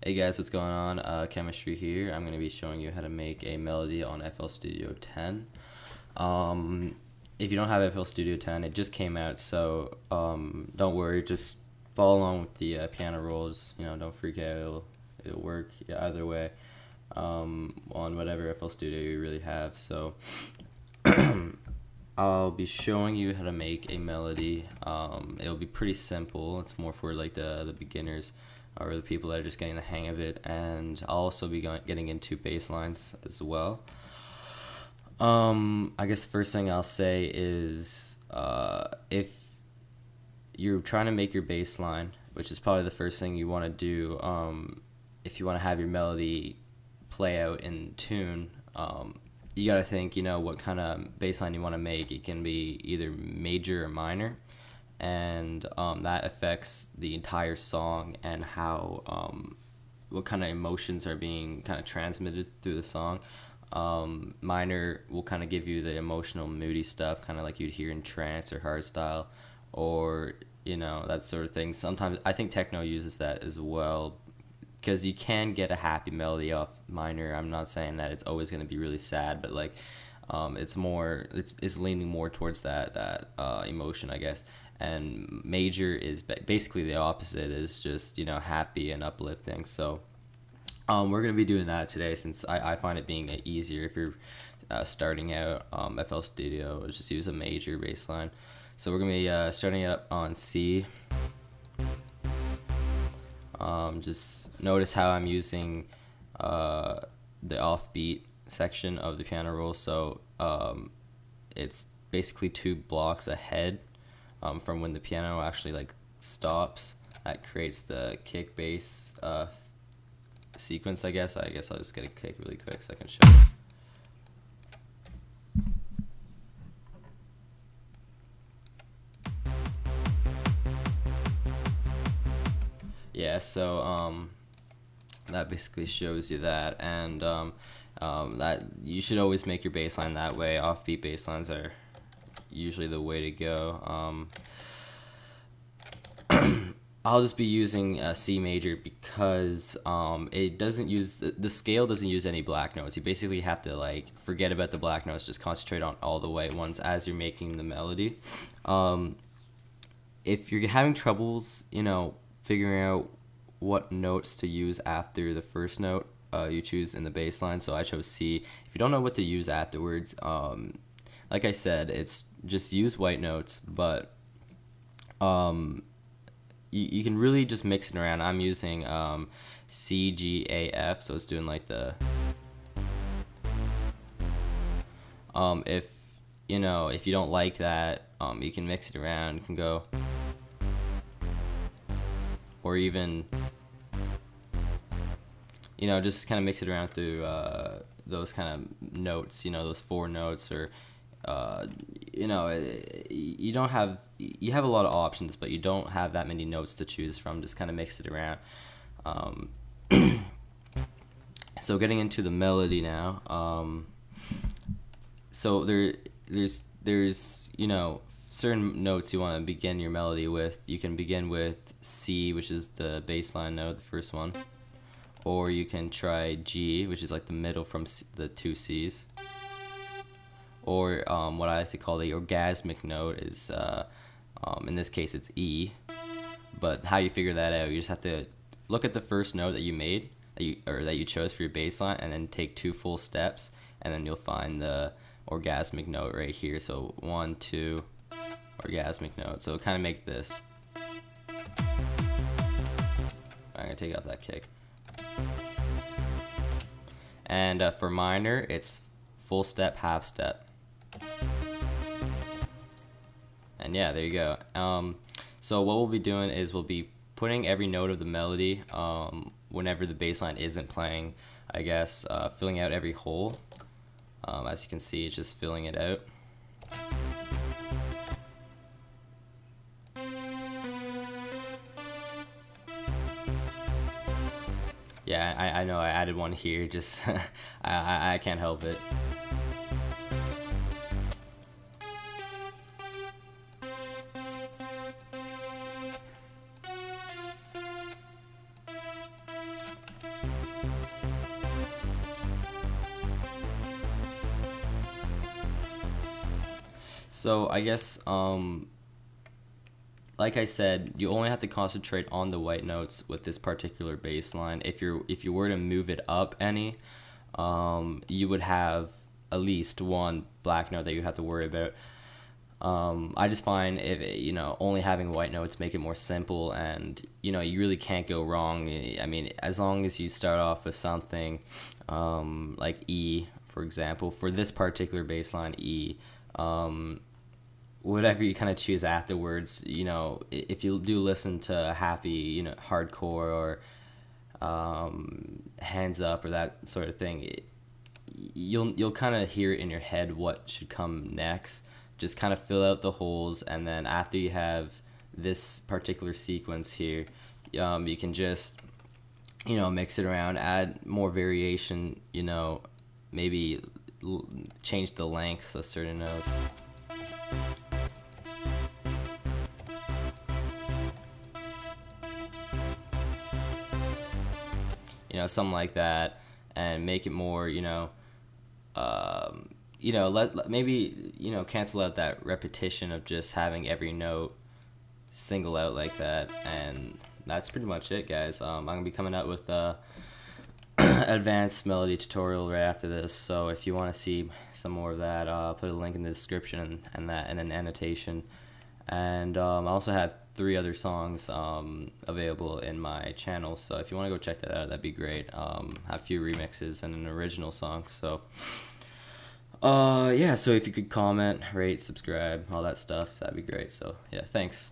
Hey guys, what's going on? Chemistry here. I'm going to be showing you how to make a melody on FL Studio 10. If you don't have FL Studio 10, it just came out, so don't worry. Just follow along with the piano rolls. Don't freak out. It'll work either way on whatever FL Studio you really have. So I'll be showing you how to make a melody. It'll be pretty simple. It's more for like the beginners or the people that are just getting the hang of it. And I'll also be getting into bass lines as well. I guess the first thing I'll say is if you're trying to make your bass line, which is probably the first thing you want to do, if you want to have your melody play out in tune, you got to think, what kind of bass line you want to make. It can be either major or minor, and that affects the entire song and how what kind of emotions are being kind of transmitted through the song. Minor will kind of give you the emotional, moody stuff, kind of like you'd hear in trance or hardstyle, or that sort of thing. Sometimes I think techno uses that as well, because you can get a happy melody off minor. I'm not saying that it's always going to be really sad, but like it's leaning more towards that emotion, I guess. And major is basically the opposite, is just happy and uplifting. So we're going to be doing that today, since I find it being easier if you're starting out. FL Studio, just use a major bass line. So we're going to be starting it up on C. Just notice how I'm using the offbeat section of the piano roll. So it's basically 2 blocks ahead from when the piano actually like stops. That creates the kick bass sequence, I guess. I'll just get a kick really quick so I can show you. Yeah, so that basically shows you that, and that you should always make your bass line that way. Offbeat bass lines are usually the way to go. I'll just be using C major because it doesn't use the scale doesn't use any black notes. You basically have to like forget about the black notes, just concentrate on all the white ones as you're making the melody. If you're having troubles, figuring out what notes to use after the first note, you choose in the bass line. So I chose C. If you don't know what to use afterwards, like I said, it's just use white notes, but you can really just mix it around. I'm using C, G, A, F, so it's doing like the if if you don't like that, you can mix it around. You can go, or even just kind of mix it around through those kind of notes, those 4 notes, or you don't have you have a lot of options, but you don't have that many notes to choose from. Just kind of mix it around. So getting into the melody now, so there's certain notes you want to begin your melody with. You can begin with C, which is the bass line note, the first one, or you can try G, which is like the middle from the 2 C's, or what I like to call the orgasmic note is in this case it's E. But how you figure that out, you just have to look at the first note that you made, that you chose for your bass line, and then take 2 full steps, and then you'll find the orgasmic note right here. So 1, 2, orgasmic note. So kind of make this. I'm gonna take out that kick. And for minor, it's full step, half step. And yeah, there you go. So what we'll be doing is we'll be putting every note of the melody whenever the bass line isn't playing, I guess, filling out every hole. As you can see, it's just filling it out. Yeah, I know I added one here, just I can't help it. So I guess like I said, you only have to concentrate on the white notes with this particular bass line. If you were to move it up any, you would have at least one black note that you have to worry about. I just find if only having white notes make it more simple, and you really can't go wrong. I mean, as long as you start off with something like E, for example, for this particular bass line E. Whatever you kind of choose afterwards, if you do listen to happy, hardcore or hands up or that sort of thing, you'll kind of hear it in your head what should come next. Just kind of fill out the holes, and then after you have this particular sequence here, you can just mix it around, add more variation, maybe change the lengths of certain notes. Something like that, and make it more, let maybe cancel out that repetition of just having every note single out like that, and that's pretty much it, guys. I'm gonna be coming out with a advanced melody tutorial right after this, so if you want to see some more of that, I'll put a link in the description and that and an annotation. And I also have 3 other songs available in my channel, so if you want to go check that out, that'd be great. Have a few remixes and an original song. So yeah, so if you could comment, rate, subscribe, all that stuff, that'd be great. So yeah, thanks.